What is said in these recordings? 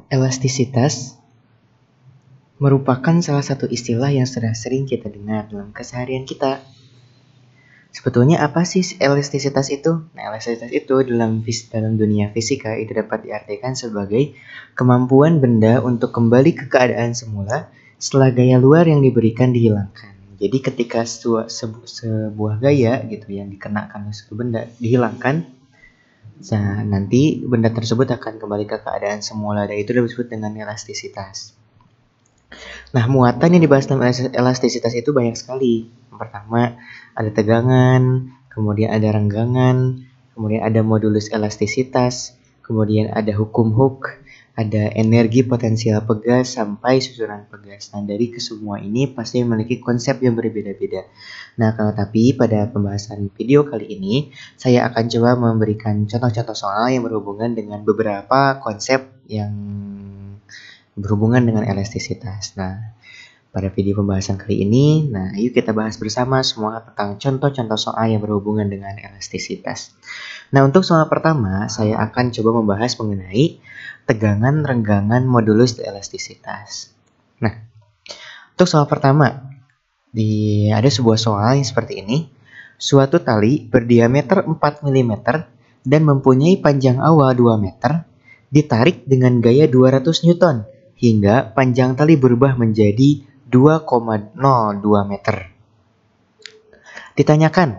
Elastisitas merupakan salah satu istilah yang sudah sering kita dengar dalam keseharian kita. Sebetulnya apa sih elastisitas itu? Nah, elastisitas itu dalam dunia fisika itu dapat diartikan sebagai kemampuan benda untuk kembali ke keadaan semula setelah gaya luar yang diberikan dihilangkan. Jadi ketika sebuah gaya gitu yang dikenakan oleh suatu benda dihilangkan, nah, nanti benda tersebut akan kembali ke keadaan semula dan itu disebut dengan elastisitas. Nah, muatan yang dibahas dalam elastisitas itu banyak sekali. Yang pertama, ada tegangan, kemudian ada renggangan, kemudian ada modulus elastisitas, kemudian ada hukum Hooke, ada energi potensial pegas sampai susunan pegas. Nah, dari kesemua ini pasti memiliki konsep yang berbeda-beda. Nah, tapi pada pembahasan video kali ini, saya akan coba memberikan contoh-contoh soal yang berhubungan dengan beberapa konsep yang berhubungan dengan elastisitas. Nah, pada video pembahasan kali ini, yuk kita bahas bersama semua tentang contoh-contoh soal yang berhubungan dengan elastisitas. Nah, untuk soal pertama, saya akan coba membahas mengenai tegangan, renggangan, modulus elastisitas. Nah, untuk soal pertama, ada sebuah soal yang seperti ini. Suatu tali berdiameter 4 mm dan mempunyai panjang awal 2 meter, ditarik dengan gaya 200 Newton, hingga panjang tali berubah menjadi 2,02 meter. Ditanyakan,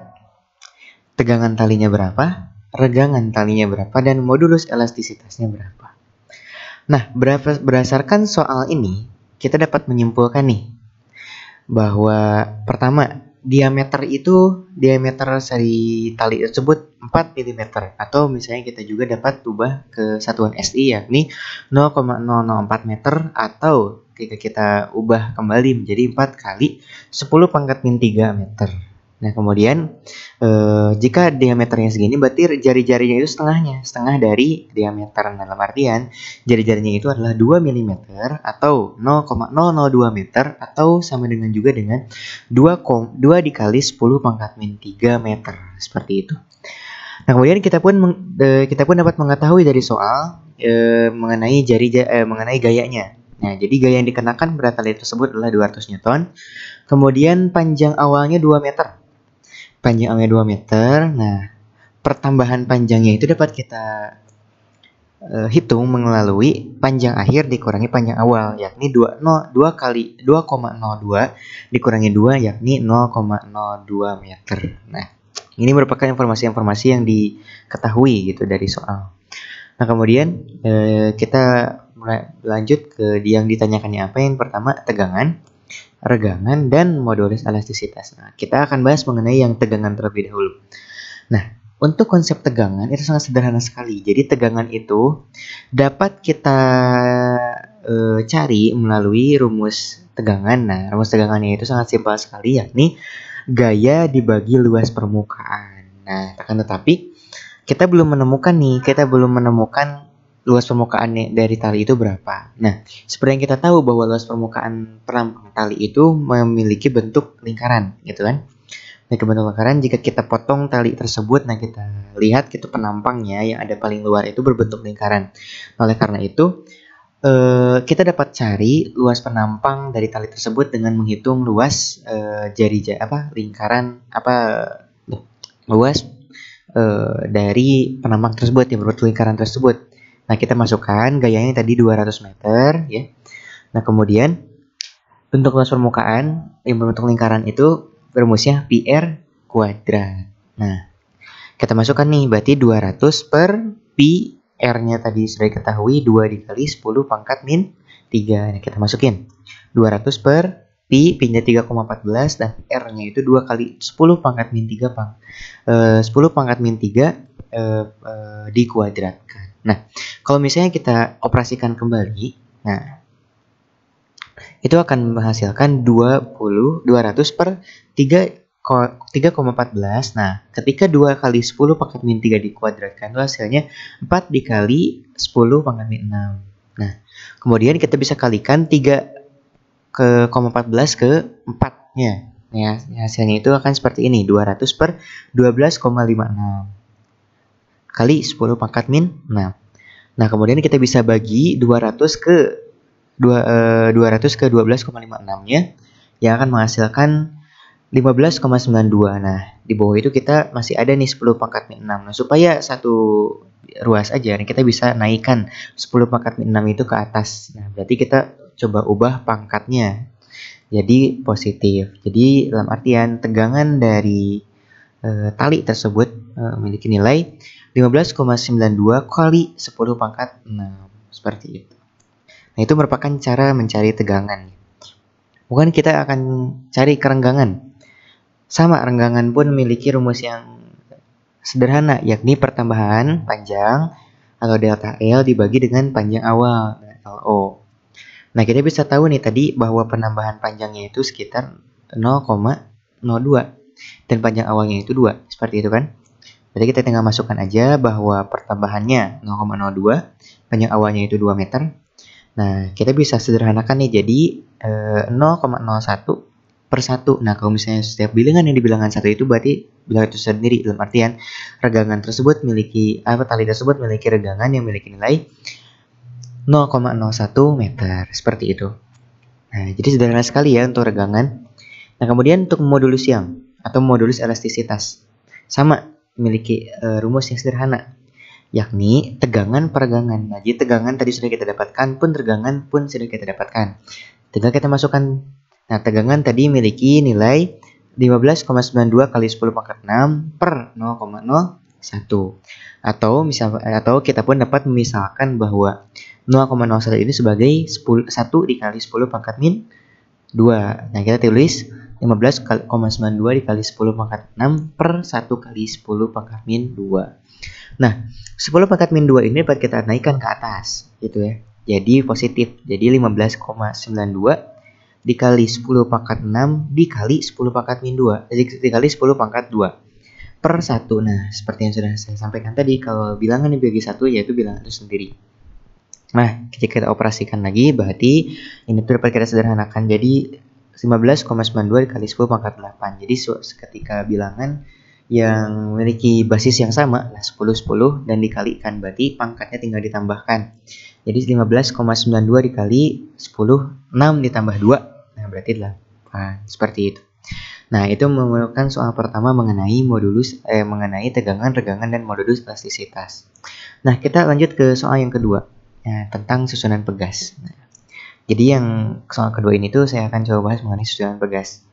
tegangan talinya berapa, renggangan talinya berapa, dan modulus elastisitasnya berapa. Nah, berdasarkan soal ini, kita dapat menyimpulkan nih, bahwa pertama, diameter dari tali tersebut 4 mm, atau misalnya kita juga dapat ubah ke satuan SI yakni 0,004 meter, atau ketika kita ubah kembali menjadi 4 kali 10 pangkat min 3 meter. Nah, kemudian jika diameternya segini, berarti jari-jarinya itu setengah dari diameter. Dalam artian jari-jarinya itu adalah 2 mm atau 0,002 meter, atau sama dengan juga dengan 2 dikali 10 pangkat min 3 meter, seperti itu. Nah, kemudian kita pun dapat mengetahui dari soal mengenai mengenai gayanya. Nah, jadi gaya yang dikenakan pada tali tersebut adalah 200 Newton. Kemudian panjang awalnya 2 meter. Panjang awalnya 2 meter. Nah, pertambahan panjangnya itu dapat kita hitung melalui panjang akhir dikurangi panjang awal, yakni 2 kali 2,02 dikurangi 2, yakni 0,02 meter. Nah, ini merupakan informasi-informasi yang diketahui gitu dari soal. Nah, kemudian kita mulai lanjut ke yang ditanyakannya apa. Yang pertama, tegangan, renggangan, dan modulus elastisitas. Nah, kita akan bahas mengenai yang tegangan terlebih dahulu. Nah, untuk konsep tegangan itu sangat sederhana sekali. Jadi tegangan itu dapat kita cari melalui rumus tegangan. Nah, rumus tegangannya itu sangat simpel sekali, yakni gaya dibagi luas permukaan. Nah, akan tetapi kita belum menemukan luas permukaan dari tali itu berapa. Nah, seperti yang kita tahu bahwa luas permukaan perampang tali itu memiliki bentuk lingkaran, gitu kan? Nah, bentuk lingkaran, jika kita potong tali tersebut, nah kita lihat gitu penampangnya yang ada paling luar itu berbentuk lingkaran. Oleh karena itu, kita dapat cari luas penampang dari tali tersebut dengan menghitung luas luas dari penampang tersebut yang berbentuk lingkaran tersebut. Nah, kita masukkan gayanya tadi 200 meter ya. Nah, kemudian bentuk luas permukaan yang berbentuk lingkaran itu rumusnya PR kuadrat. Nah, kita masukkan nih, berarti 200 per pi, R-nya tadi sudah diketahui 2 dikali 10 pangkat min 3. Nah, kita masukin 200 per pi-nya 3,14, dan R-nya itu 2 kali 10 pangkat min 3 10 pangkat min 3 dikuadratkan. Nah, kalau misalnya kita operasikan kembali, nah itu akan menghasilkan 200 per 3,14. Nah, ketika 2 kali 10 pangkat min 3 dikuadratkan, itu hasilnya 4 dikali 10 pangkat min 6. Nah, kemudian kita bisa kalikan 3,14 ke 4-nya. Ya, hasilnya itu akan seperti ini, 200 per 12,56 kali 10 pangkat min 6. Nah, kemudian kita bisa bagi 200 ke 12,56-nya yang akan menghasilkan 15,92. Nah, di bawah itu kita masih ada nih 10 pangkat min 6. Nah, supaya satu ruas aja, nih kita bisa naikkan 10 pangkat min 6 itu ke atas. Nah, berarti kita coba ubah pangkatnya jadi positif. Jadi dalam artian tegangan dari tali tersebut memiliki nilai 15,92 kali 10 pangkat 6. Seperti itu. Nah, itu merupakan cara mencari tegangan. Bukan kita akan cari kerenggangan. Sama, renggangan pun memiliki rumus yang sederhana, yakni pertambahan panjang atau delta L dibagi dengan panjang awal, LO. Nah, kita bisa tahu nih tadi bahwa penambahan panjangnya itu sekitar 0,02 dan panjang awalnya itu 2, seperti itu kan? Jadi kita tinggal masukkan aja bahwa pertambahannya 0,02, panjang awalnya itu 2 meter. Nah, kita bisa sederhanakan nih jadi 0,01 per 1. Nah, kalau misalnya setiap bilangan yang di bilangan 1 itu berarti bilangan itu sendiri, dalam artian regangan tersebut tali tersebut memiliki regangan yang memiliki nilai 0,01 meter, seperti itu. Nah, jadi sederhana sekali ya untuk regangan. Nah, kemudian untuk modulus yang atau modulus elastisitas sama memiliki rumus yang sederhana, yakni tegangan per regangan. Nah, jadi tegangan tadi sudah kita dapatkan, pun regangan pun sudah kita dapatkan. Tinggal kita masukkan. Nah, tegangan tadi memiliki nilai 15,92 kali 10 pangkat 6 per 0,01. Atau kita pun dapat memisalkan bahwa 0,01 ini sebagai 1 dikali 10 pangkat min 2. Nah, kita tulis 15,92 dikali 10 pangkat 6 per 1 kali 10 pangkat min 2. Nah, 10 pangkat min 2 ini dapat kita naikkan ke atas, gitu ya. Jadi positif. Jadi 15,92 dikali 10 pangkat 6 dikali 10 pangkat min 2. Jadi dikali 10 pangkat 2 per 1. Nah, seperti yang sudah saya sampaikan tadi, kalau bilangan dibagi 1 yaitu bilangan itu sendiri. Nah, jika kita operasikan lagi, berarti ini tuh dapat kita sederhanakan. Jadi 15,92 dikali 10 pangkat 8. Jadi seketika bilangan yang memiliki basis yang sama, 10 dan dikalikan, berarti pangkatnya tinggal ditambahkan. Jadi 15,92 dikali 10, 6 ditambah 2, nah berarti 8, seperti itu. Nah, itu merupakan soal pertama mengenai mengenai tegangan, regangan, dan modulus elastisitas. Nah, kita lanjut ke soal yang kedua, tentang susunan pegas. Nah, jadi yang soal kedua ini tuh saya akan coba bahas mengenai susunan pegas.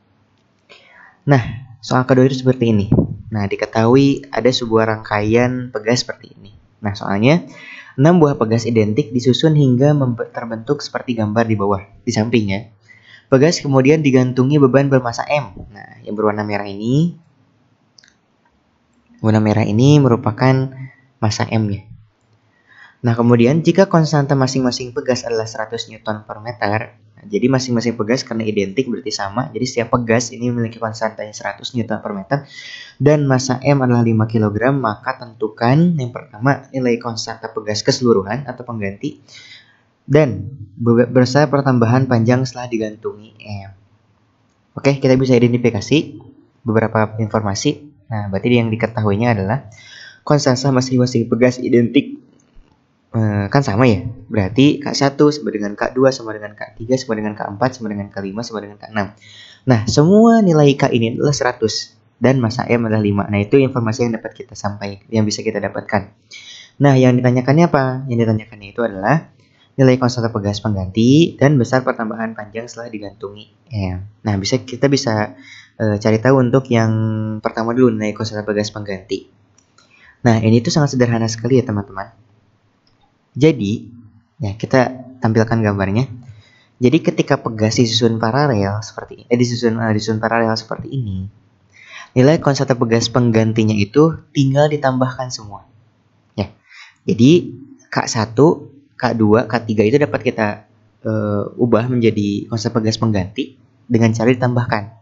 Nah, soal kedua itu seperti ini. Nah, diketahui ada sebuah rangkaian pegas seperti ini. Nah, soalnya 6 buah pegas identik disusun hingga terbentuk seperti gambar di bawah, di sampingnya. Pegas kemudian digantungi beban bermassa M. Nah, yang berwarna merah ini merupakan massa M-nya. Nah, kemudian jika konstanta masing-masing pegas adalah 100 Newton per meter, jadi masing-masing pegas karena identik berarti sama, jadi setiap pegas ini memiliki konstantanya 100 Newton per meter dan massa M adalah 5 kg, maka tentukan yang pertama nilai konstanta pegas keseluruhan atau pengganti dan bersama pertambahan panjang setelah digantungi M. Oke, kita bisa identifikasi beberapa informasi. Nah, berarti yang diketahuinya adalah konstanta masing-masing pegas identik kan sama ya, berarti K1 sama dengan K2 sama dengan K3 sama dengan K4 sama dengan K5 sama dengan K6. Nah, semua nilai K ini adalah 100 dan massa M adalah 5. Nah, itu informasi yang dapat kita sampaikan, yang bisa kita dapatkan. Nah, yang ditanyakannya apa? Yang ditanyakannya itu adalah nilai konstanta pegas pengganti dan besar pertambahan panjang setelah digantungi M. Nah, kita bisa cari tahu untuk yang pertama dulu, nilai konstanta pegas pengganti. Nah, ini tuh sangat sederhana sekali ya, teman-teman. Jadi, ya kita tampilkan gambarnya. Jadi ketika pegas disusun paralel seperti disusun paralel seperti ini, nilai konstanta pegas penggantinya itu tinggal ditambahkan semua. Ya. Jadi K1, K2, K3 itu dapat kita ubah menjadi konstanta pegas pengganti dengan cara ditambahkan.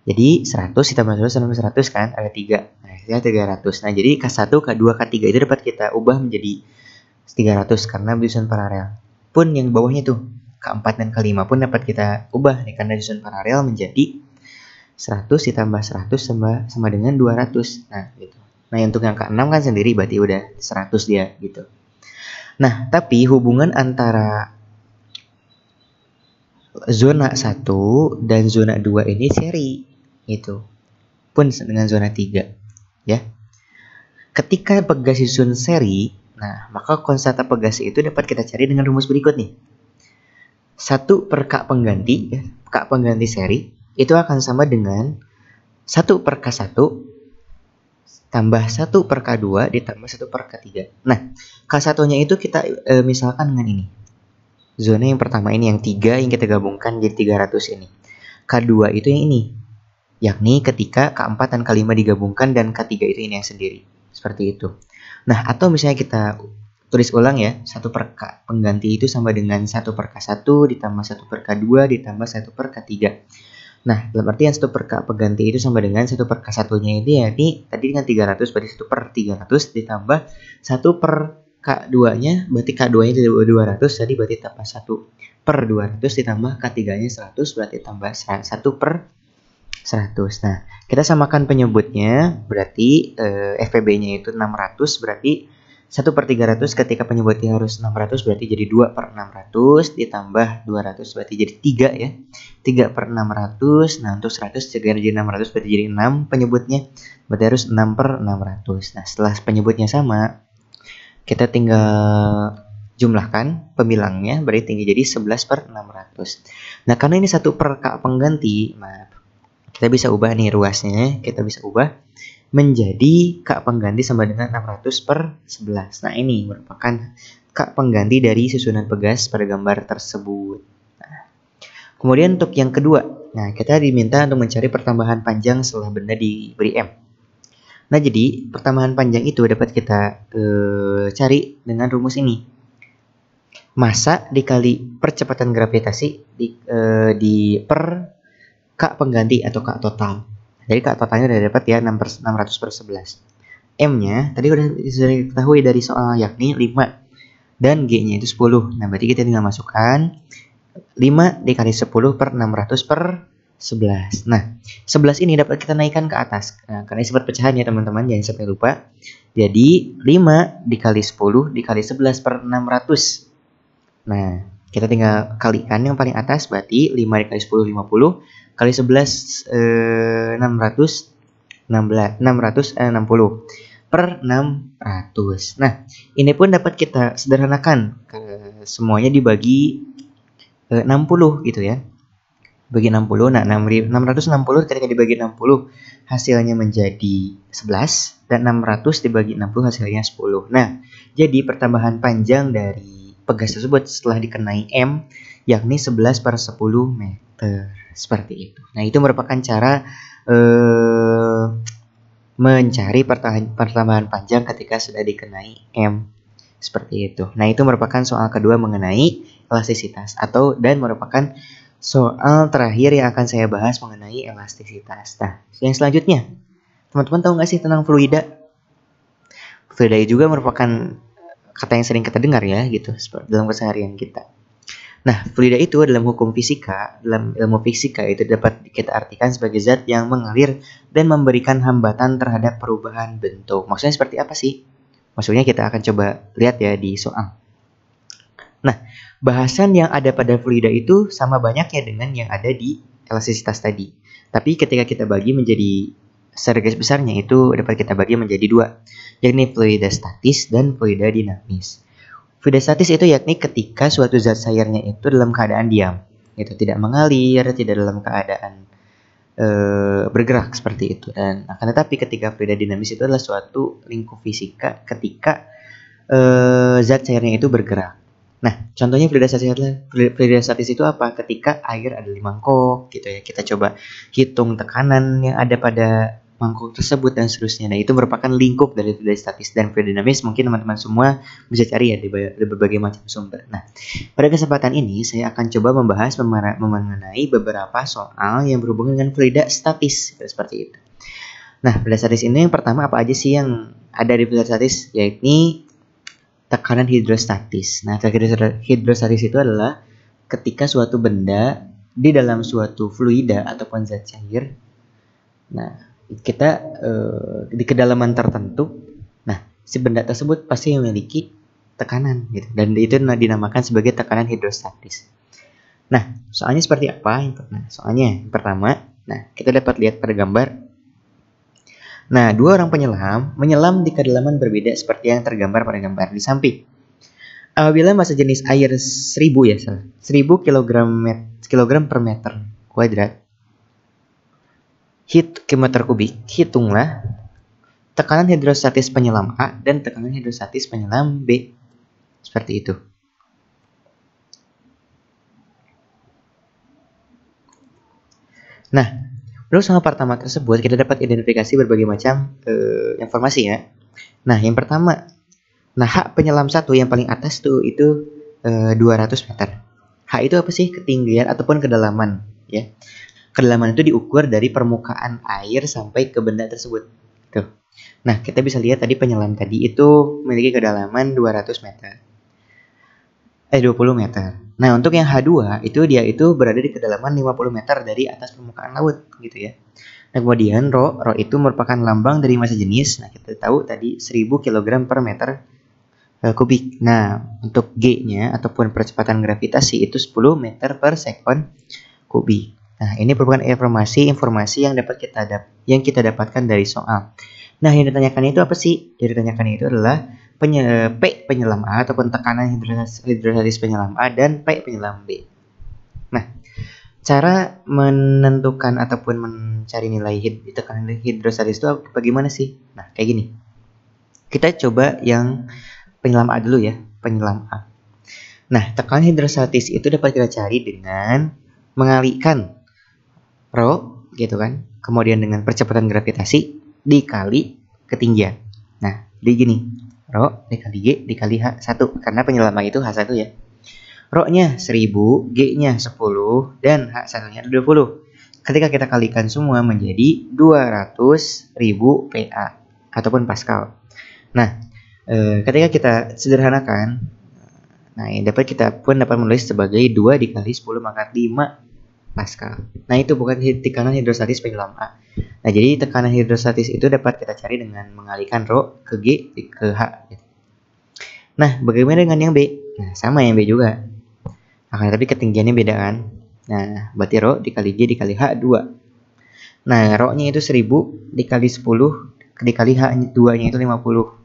Jadi 100 ditambah 100 tambah 100 kan ada 3. Nah, itu 300. Nah, jadi K1, K2, K3 itu dapat kita ubah menjadi 300 karena disusun paralel. Pun yang bawahnya tuh K4 dan K5 pun dapat kita ubah nih karena disusun paralel menjadi 100 ditambah 100 sama dengan 200. Nah, gitu. Nah, untuk yang K6 kan sendiri berarti udah 100 dia gitu. Nah, tapi hubungan antara zona 1 dan zona 2 ini seri gitu. Pun dengan zona 3 ya. Ketika pegas disusun seri, nah maka konstanta pegas itu dapat kita cari dengan rumus berikut nih. 1 per K pengganti ya, K pengganti seri itu akan sama dengan 1 per K1 tambah 1 per K2 ditambah 1 per K3. Nah, K1-nya itu kita misalkan dengan ini. Zona yang pertama ini, yang 3 yang kita gabungkan jadi 300 ini. K2 itu yang ini, yakni ketika K4 dan K5 digabungkan dan K3 itu ini yang sendiri. Seperti itu. Nah, atau misalnya kita tulis ulang ya, 1 per K pengganti itu sama dengan 1 per K1 ditambah 1 per K2 ditambah 1 per K3. Nah, dalam artian 1 per K pengganti itu sama dengan 1 per K1-nya itu ya, ini tadi dengan 300 berarti 1 per 300 ditambah 1 per K2-nya, berarti K2-nya itu 200, jadi berarti tambah 1 per 200 ditambah K3-nya 100, berarti tambah 1 per 100. Nah, kita samakan penyebutnya, berarti FPB-nya itu 600, berarti 1 per 300 ketika penyebutnya harus 600 berarti jadi 2 per 600 ditambah 200 berarti jadi 3 ya. 3 per 600, nah untuk 100 jadi 600 berarti jadi 6 penyebutnya. Berarti harus 6 per 600. Nah setelah penyebutnya sama, kita tinggal jumlahkan pembilangnya berarti tinggi jadi 11 per 600. Nah karena ini 1 per K pengganti, nah kita bisa ubah nih ruasnya, kita bisa ubah menjadi K pengganti sama dengan 600 per 11. Nah ini merupakan K pengganti dari susunan pegas pada gambar tersebut. Nah, kemudian untuk yang kedua, nah kita diminta untuk mencari pertambahan panjang setelah benda diberi M. Nah jadi pertambahan panjang itu dapat kita cari dengan rumus ini. Massa dikali percepatan gravitasi di per K pengganti atau K total. Jadi K totalnya udah dapat ya 600 per 11. M-nya tadi sudah diketahui dari soal, yakni 5 dan G-nya itu 10. Nah, berarti kita tinggal masukkan 5 dikali 10 per 600 per 11. Nah, 11 ini dapat kita naikkan ke atas. Nah, karena sifat pecahan ya teman-teman, jangan sampai lupa. Jadi 5 dikali 10 dikali 11 per 600. Nah, kita tinggal kalikan yang paling atas, berarti 5 dikali 10 50 kali 11 660 per 600. Nah, ini pun dapat kita sederhanakan, semuanya dibagi 60 gitu ya. Bagi 60. Nah, 660 ketika dibagi 60 hasilnya menjadi 11 dan 600 dibagi 60 hasilnya 10. Nah, jadi pertambahan panjang dari pegas tersebut setelah dikenai M yakni 11 per 10 meter. Seperti itu. Nah, itu merupakan cara mencari pertambahan panjang ketika sudah dikenai M. Seperti itu. Nah, itu merupakan soal kedua mengenai elastisitas dan merupakan soal terakhir yang akan saya bahas mengenai elastisitas. Nah, yang selanjutnya, teman-teman tahu nggak sih tentang fluida? Fluida juga merupakan kata yang sering kita dengar ya, gitu, dalam keseharian kita. Nah, fluida itu dalam hukum fisika, dalam ilmu fisika itu dapat kita artikan sebagai zat yang mengalir dan memberikan hambatan terhadap perubahan bentuk. Maksudnya seperti apa sih? Maksudnya kita akan coba lihat ya di soal. Nah, bahasan yang ada pada fluida itu sama banyaknya dengan yang ada di elastisitas tadi. Tapi ketika kita bagi menjadi secara garis besarnya itu dapat kita bagi menjadi dua, yakni fluida statis dan fluida dinamis. Fluida statis itu yakni ketika suatu zat cairnya itu dalam keadaan diam, itu tidak mengalir, tidak dalam keadaan bergerak seperti itu. Dan akan tetapi ketika fluida dinamis itu adalah suatu lingkup fisika ketika zat cairnya itu bergerak. Nah, contohnya fluida statis itu apa? Ketika air ada di mangkok, gitu ya. Kita coba hitung tekanan yang ada pada mangkuk tersebut dan seterusnya. Nah, itu merupakan lingkup dari fluida statis dan fluida dinamis. Mungkin teman-teman semua bisa cari ya di berbagai macam sumber. Nah, pada kesempatan ini saya akan coba membahas mengenai beberapa soal yang berhubungan dengan fluida statis, seperti itu. Nah, fluida statis ini yang pertama apa aja sih yang ada di fluida statis? Yakni tekanan hidrostatis. Nah, tekanan hidrostatis itu adalah ketika suatu benda di dalam suatu fluida ataupun zat cair. Nah, kita di kedalaman tertentu. Nah, si benda tersebut pasti memiliki tekanan gitu. Dan itu dinamakan sebagai tekanan hidrostatis. Nah, soalnya seperti apa? Nah, soalnya yang pertama, nah kita dapat lihat pada gambar. Nah, dua orang penyelam menyelam di kedalaman berbeda seperti yang tergambar pada gambar di samping. Apabila massa jenis air 1000 ya, 1000 kilogram per meter kuadrat meter kubik, hitunglah tekanan hidrostatis penyelam A dan tekanan hidrostatis penyelam B. Seperti itu. Nah, menurut sama pertama tersebut kita dapat identifikasi berbagai macam informasi ya. Nah, yang pertama, hak penyelam 1 yang paling atas tuh itu 200 meter. H itu apa sih? Ketinggian ataupun kedalaman ya. Kedalaman itu diukur dari permukaan air sampai ke benda tersebut. Tuh. Nah, kita bisa lihat tadi penyelam tadi itu memiliki kedalaman 200 meter. 20 meter. Nah, untuk yang H2 dia itu berada di kedalaman 50 meter dari atas permukaan laut gitu ya. Nah, kemudian rho itu merupakan lambang dari massa jenis. Nah, kita tahu tadi 1000 kg per meter kubik. Nah, untuk G-nya ataupun percepatan gravitasi itu 10 meter per sekon kubik. Nah, ini merupakan informasi yang kita dapatkan dari soal. Nah, yang ditanyakan itu apa sih? Yang ditanyakan itu adalah P penyelam A ataupun tekanan hidrostatis penyelam A dan P penyelam B. Nah, cara menentukan ataupun mencari nilai tekanan hidrostatis itu bagaimana sih? Nah, kayak gini. Kita coba yang penyelam A dulu ya, penyelam A. Nah, tekanan hidrostatis itu dapat kita cari dengan mengalihkan rho gitu kan, kemudian dengan percepatan gravitasi dikali ketinggian. Nah, jadi gini, rho dikali G dikali H1 karena penyelam A itu H1 ya. Rho-nya 1000, G-nya 10 dan H1-nya 20. Ketika kita kalikan semua menjadi 200.000 PA ataupun Pascal. Nah, ketika kita sederhanakan, nah ini kita dapat menulis sebagai 2 dikali 10 pangkat 5 Pascal. Nah, itu bukan tekanan hidrostatis penyelam A. Nah, jadi tekanan hidrostatis itu dapat kita cari dengan mengalihkan rho ke G ke H. Nah, bagaimana dengan yang B? Nah, sama yang B juga. Nah, tapi ketinggiannya beda kan. Nah, berarti rho dikali G dikali H 2. Nah, rho-nya itu 1000 dikali 10 dikali H2-nya itu 50.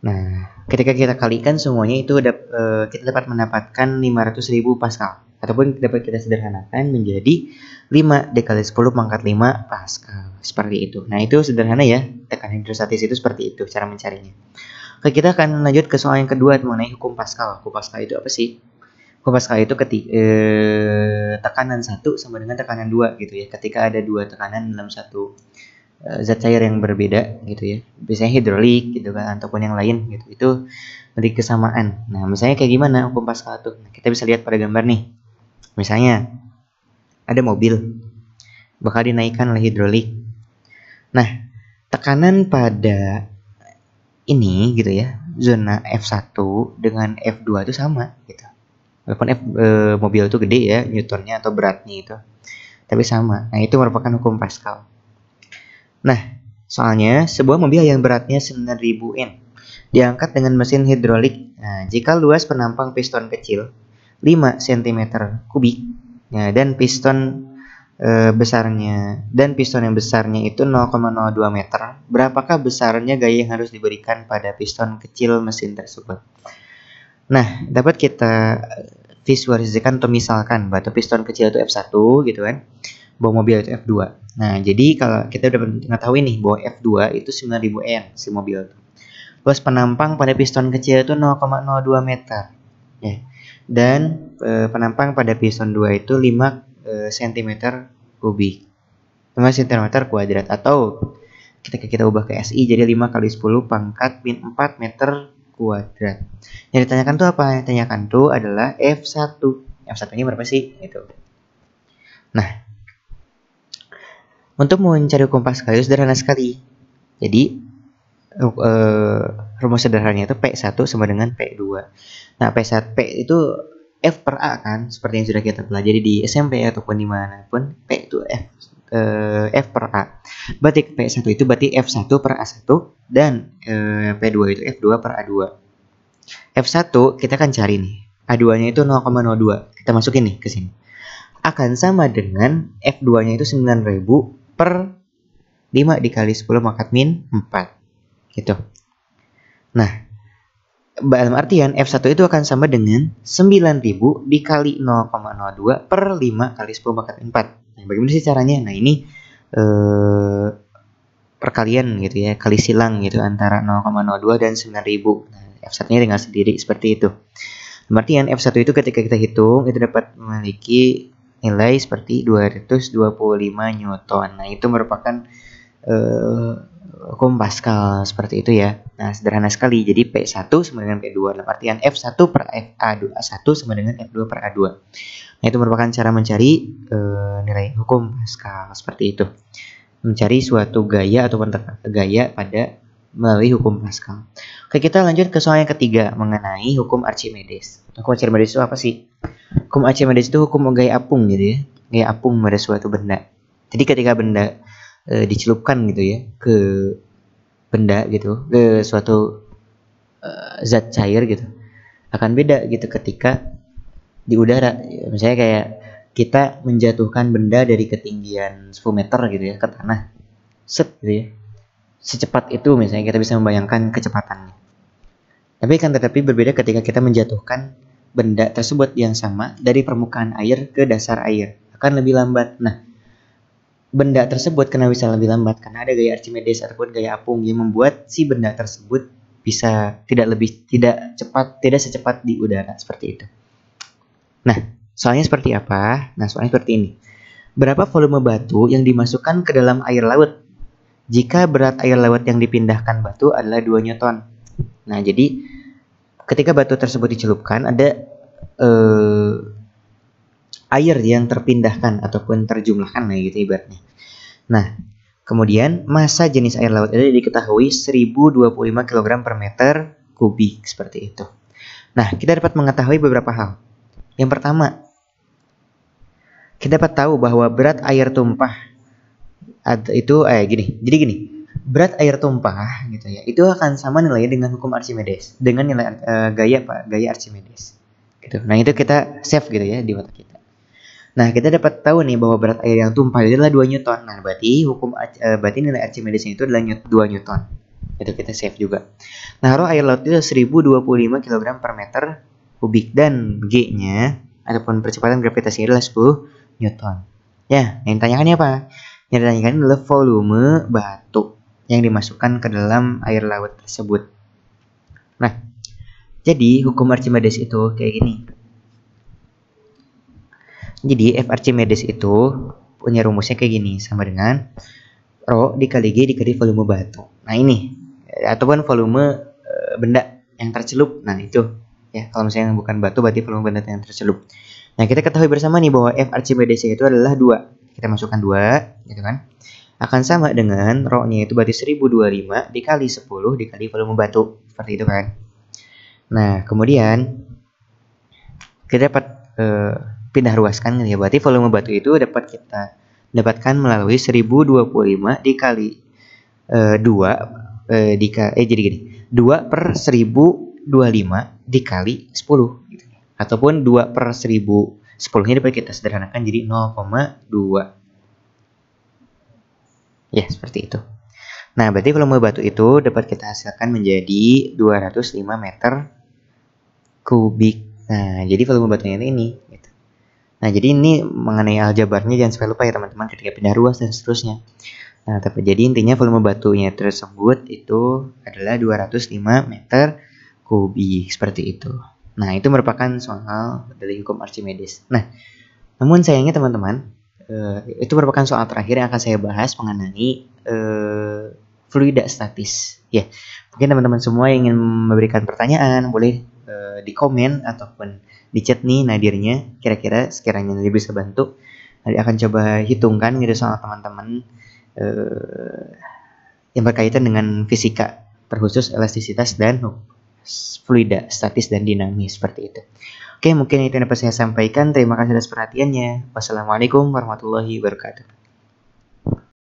Nah, ketika kita kalikan semuanya itu kita dapat mendapatkan 500.000 Pascal. Ataupun dapat kita sederhanakan menjadi 5 dikali 10 pangkat 5 Pascal. Seperti itu. Nah, itu sederhana ya. Tekanan hidrostatis itu seperti itu cara mencarinya. Oke, kita akan lanjut ke soal yang kedua mengenai hukum Pascal. Hukum Pascal itu apa sih? Hukum Pascal itu tekanan 1 sama dengan tekanan 2 gitu ya. Ketika ada dua tekanan dalam satu zat cair yang berbeda gitu ya. Biasanya hidrolik gitu kan ataupun yang lain gitu. Itu memiliki kesamaan. Nah, misalnya kayak gimana hukum Pascal tuh? Nah, kita bisa lihat pada gambar nih. Misalnya ada mobil bakal dinaikkan oleh hidrolik. Nah, tekanan pada ini gitu ya, zona F1 dengan F2 itu sama gitu. Walaupun mobil itu gede ya, newtonnya atau beratnya itu. Tapi sama. Nah, itu merupakan hukum Pascal. Nah, soalnya sebuah mobil yang beratnya 9000 N diangkat dengan mesin hidrolik. Nah, jika luas penampang piston kecil 5 cm kubik ya, dan piston yang besarnya itu 0,02 meter, berapakah besarnya gaya yang harus diberikan pada piston kecil mesin tersebut? Nah, dapat kita visualisasikan atau misalkan bahwa piston kecil itu F1 gitu kan, bahwa mobil itu F2. Nah, jadi kalau kita udah mengetahui nih bahwa F2 itu 9000 N si mobil itu. Luas penampang pada piston kecil itu 0,02 meter ya. Dan penampang pada piston 2 itu 5 cm kubik. 5 cm kuadrat atau ketika kita ubah ke SI jadi 5 kali 10 pangkat min 4 meter kuadrat. Yang ditanyakan tuh apa? Yang ditanyakan tuh adalah F1. F1-nya berapa sih? Itu. Nah, untuk mencari hukum Pascal itu sederhana sekali. Jadi rumus sederhananya itu P1 sama dengan P2. Nah, P itu F per A kan, seperti yang sudah kita pelajari di SMP ataupun dimanapun. P itu F F per A. Berarti P1 itu berarti F1 per A1 dan P2 itu F2 per A2. F1 kita akan cari nih. A2-nya itu 0,02. Kita masukin nih ke sini. Akan sama dengan F2-nya itu 9000 per 5 dikali 10 pangkat min 4. Gitu. Nah, dalam artian F1 itu akan sama dengan 9000 dikali 0,02 per 5 kali 10 pangkat 4. Nah, bagaimana sih caranya? Nah, ini perkalian gitu ya, kali silang gitu antara 0,02 dan 9000. Nah, F1-nya tinggal sendiri seperti itu. Dalam artian F1 itu ketika kita hitung itu dapat memiliki nilai seperti 225 Newton. Nah, itu merupakan hukum Pascal seperti itu ya. Nah, sederhana sekali. Jadi P1 sama dengan P2. Dalam artian F1 per A1 sama dengan F2 per A2. Nah, itu merupakan cara mencari nilai hukum Pascal seperti itu. Mencari suatu gaya ataupun gaya pada melalui hukum Pascal. Oke, kita lanjut ke soal yang ketiga mengenai hukum Archimedes. Hukum Archimedes itu apa sih? Hukum Archimedes itu hukum gaya apung gitu ya. Gaya apung pada suatu benda. Jadi ketika benda dicelupkan gitu ya ke benda gitu, ke suatu zat cair gitu, akan beda gitu ketika di udara. Misalnya kayak kita menjatuhkan benda dari ketinggian 10 meter gitu ya ke tanah. Set gitu ya. Secepat itu misalnya kita bisa membayangkan kecepatannya. Tetapi berbeda ketika kita menjatuhkan benda tersebut yang sama dari permukaan air ke dasar air, akan lebih lambat. Nah, benda tersebut kenapa bisa lebih lambat? Karena ada gaya Archimedes ataupun gaya apung yang membuat si benda tersebut bisa tidak secepat di udara seperti itu. Nah, soalnya seperti apa? Nah, soalnya seperti ini. Berapa volume batu yang dimasukkan ke dalam air laut jika berat air laut yang dipindahkan batu adalah 2 Newton? Nah, jadi ketika batu tersebut dicelupkan ada air yang terpindahkan ataupun terjumlahkan nah gitu ibaratnya. Nah, kemudian massa jenis air laut itu diketahui 1025 kg per meter kubik seperti itu. Nah, kita dapat mengetahui beberapa hal. Yang pertama, kita dapat tahu bahwa berat air tumpah itu gini. Berat air tumpah gitu ya. Itu akan sama nilainya dengan hukum Archimedes, dengan nilai gaya Archimedes. Gitu. Nah, itu kita save gitu ya di otak kita. Nah, kita dapat tahu nih bahwa berat air yang tumpah itu adalah 2 Newton. Nah, berarti nilai Archimedes itu adalah 2 Newton. Itu kita save juga. Nah, air laut itu 1025 kg per meter kubik dan G-nya ataupun percepatan gravitasinya adalah 10 Newton. Ya, yang ditanyakannya apa? Yang ditanyakan adalah volume batu yang dimasukkan ke dalam air laut tersebut. Nah, jadi hukum Archimedes itu kayak gini. Jadi F Archimedes itu punya rumusnya kayak gini, sama dengan Rho dikali G dikali volume batu. Nah, ini ataupun volume benda yang tercelup. Nah, itu ya, kalau misalnya bukan batu berarti volume benda yang tercelup. Nah, kita ketahui bersama nih bahwa F Archimedes itu adalah 2. Kita masukkan 2 gitu kan. Akan sama dengan Rho-nya itu berarti 1025 dikali 10 dikali volume batu. Seperti itu kan. Nah, kemudian kita dapat pindah ruaskan ya. Berarti volume batu itu dapat kita dapatkan melalui 1025 dikali 2 jadi gini. 2 per 1025 dikali 10 gitu. Ataupun 2 per 1010-nya dapat kita sederhanakan jadi 0,2. Ya, seperti itu. Nah, berarti volume batu itu dapat kita hasilkan menjadi 205 meter kubik. Nah, jadi volume batunya ini gitu. Nah, jadi ini mengenai aljabarnya jangan sampai lupa ya teman-teman ketika pindah ruas dan seterusnya. Nah, jadi intinya volume batunya tersebut itu adalah 205 meter kubik seperti itu. Nah, itu merupakan soal dari hukum Archimedes. Nah, namun sayangnya teman-teman, itu merupakan soal terakhir yang akan saya bahas mengenai fluida statis. Ya, mungkin teman-teman semua yang ingin memberikan pertanyaan boleh di komen ataupun di chat nih Nadirnya. Kira-kira sekiranya Nadir bisa bantu, Nadir akan coba hitungkan gitu soal teman-teman yang berkaitan dengan fisika, terkhusus elastisitas dan fluida statis dan dinamis seperti itu. Oke, mungkin itu yang dapat saya sampaikan. Terima kasih atas perhatiannya. Wassalamualaikum warahmatullahi wabarakatuh.